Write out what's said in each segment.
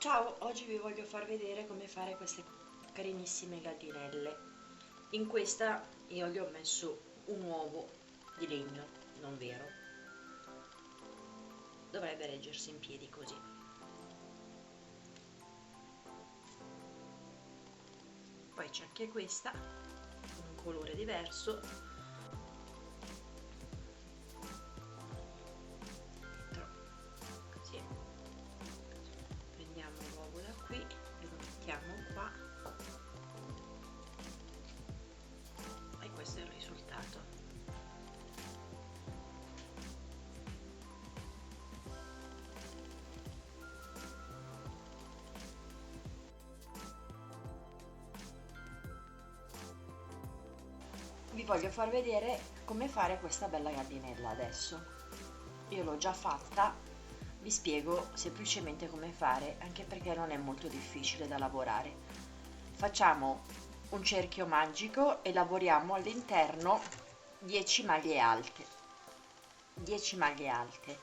Ciao, oggi vi voglio far vedere come fare queste carinissime gallinelle. In questa io gli ho messo un uovo di legno, non vero. Dovrebbe reggersi in piedi così. Poi c'è anche questa, un colore diverso. Dentro, così. Prendiamo l'uovo da qui e lo mettiamo qua. E questo è il risultato. Vi voglio far vedere come fare questa bella gallinella adesso. Io l'ho già fatta, vi spiego semplicemente come fare, anche perché non è molto difficile da lavorare. Facciamo un cerchio magico e lavoriamo all'interno 10 maglie alte. 10 maglie alte.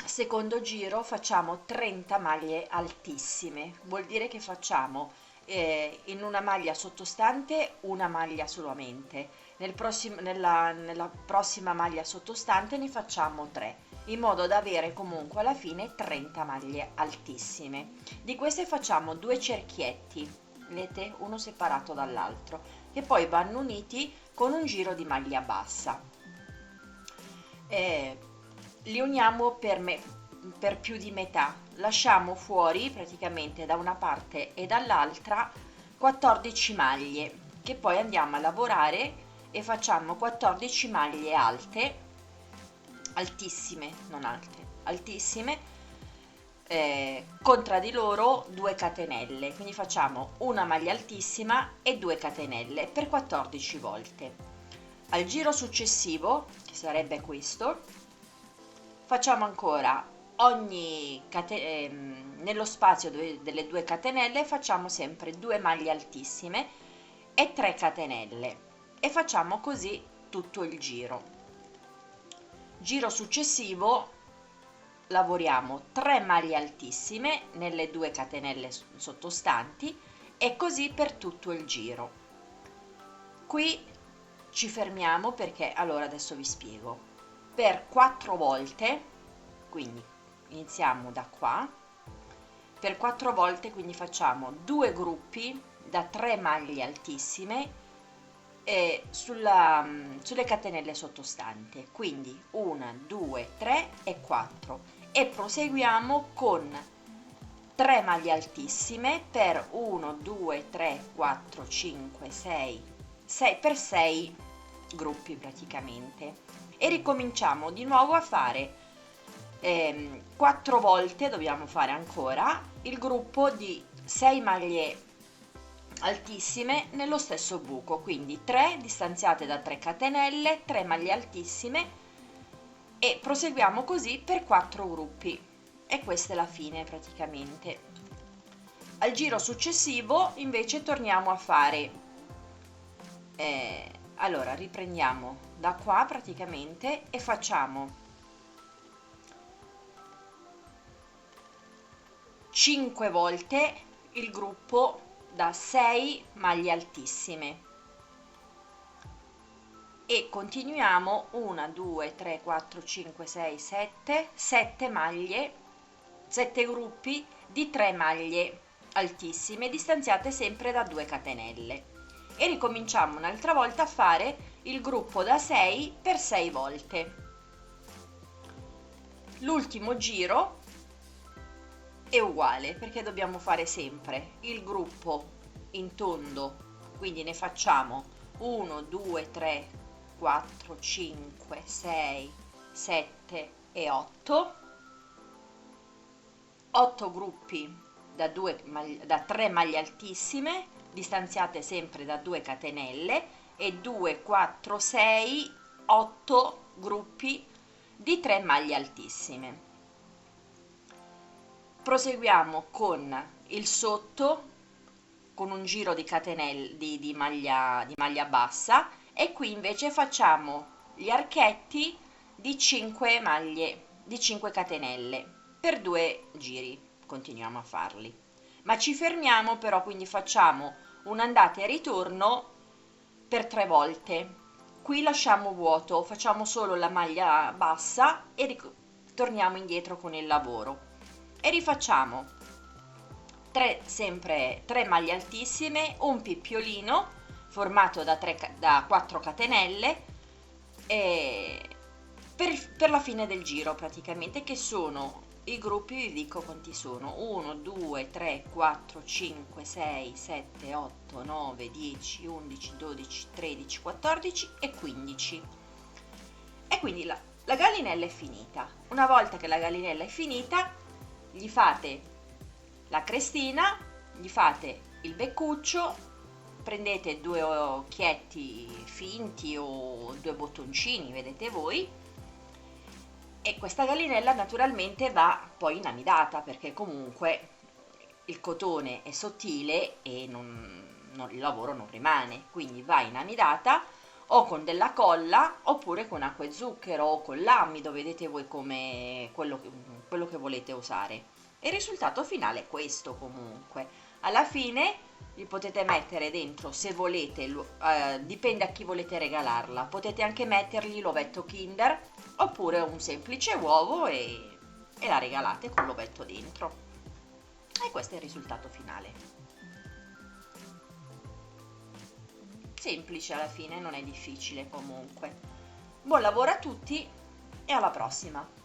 Secondo giro facciamo 30 maglie altissime, vuol dire che facciamo in una maglia sottostante una maglia solamente, nella prossima maglia sottostante ne facciamo 3, in modo da avere comunque alla fine 30 maglie altissime. Di queste facciamo due cerchietti, vedete, uno separato dall'altro, che poi vanno uniti con un giro di maglia bassa. Li uniamo per più di metà, lasciamo fuori praticamente da una parte e dall'altra 14 maglie che poi andiamo a lavorare e facciamo 14 maglie alte, altissime, non alte, altissime, con tra di loro 2 catenelle, quindi facciamo una maglia altissima e 2 catenelle per 14 volte. Al giro successivo, che sarebbe questo, facciamo ancora nello spazio delle 2 catenelle facciamo sempre 2 maglie altissime e 3 catenelle e facciamo così tutto il giro. Giro successivo lavoriamo 3 maglie altissime nelle 2 catenelle sottostanti e così per tutto il giro. Qui ci fermiamo perché allora adesso vi spiego. Per 4 volte, quindi iniziamo da qua, per 4 volte, quindi facciamo 2 gruppi da 3 maglie altissime sulle catenelle sottostanti, quindi 1, 2, 3 e 4 e proseguiamo con 3 maglie altissime per 1, 2, 3, 4, 5, 6 per 6 gruppi praticamente e ricominciamo di nuovo a fare 4 volte, dobbiamo fare ancora il gruppo di 6 maglie altissime nello stesso buco, quindi 3 distanziate da 3 catenelle, 3 maglie altissime e proseguiamo così per 4 gruppi e questa è la fine praticamente. Al giro successivo invece torniamo a fare allora riprendiamo da qua praticamente e facciamo 5 volte il gruppo da 6 maglie altissime e continuiamo 1, 2, 3, 4, 5, 6, 7 maglie, 7 gruppi di 3 maglie altissime distanziate sempre da 2 catenelle e ricominciamo un'altra volta a fare il gruppo da 6 per 6 volte. L'ultimo giro è uguale perché dobbiamo fare sempre il gruppo in tondo, quindi ne facciamo 1, 2, 3, 4, 5, 6, 7 e 8 gruppi da 3 maglie altissime distanziate sempre da 2 catenelle e 2, 4, 6, 8 gruppi di 3 maglie altissime. Proseguiamo con il sotto con un giro di catenelle di maglia bassa e qui invece facciamo gli archetti di 5 maglie di 5 catenelle per 2 giri, continuiamo a farli. Ma ci fermiamo però, quindi facciamo un'andata e ritorno per 3 volte. Qui lasciamo vuoto, facciamo solo la maglia bassa e torniamo indietro con il lavoro. E rifacciamo sempre 3 maglie altissime, un picciolino formato da 4 catenelle per la fine del giro praticamente, che sono i gruppi, vi dico quanti sono: 1 2 3 4 5 6 7 8 9 10 11 12 13 14 e 15. E quindi la gallinella è finita. Una volta che la gallinella è finita, gli fate la crestina, gli fate il beccuccio, prendete 2 occhietti finti o 2 bottoncini, vedete voi, e questa gallinella naturalmente va poi inamidata, perché comunque il cotone è sottile e il lavoro non rimane, quindi va inamidata o con della colla oppure con acqua e zucchero o con l'amido, vedete voi come quello che volete usare. Il risultato finale è questo. Comunque alla fine li potete mettere dentro, se volete, dipende a chi volete regalarla, potete anche mettergli l'ovetto Kinder oppure un semplice uovo e la regalate con l'ovetto dentro. E questo è il risultato finale. Semplice alla fine, non è difficile comunque. Buon lavoro a tutti e alla prossima!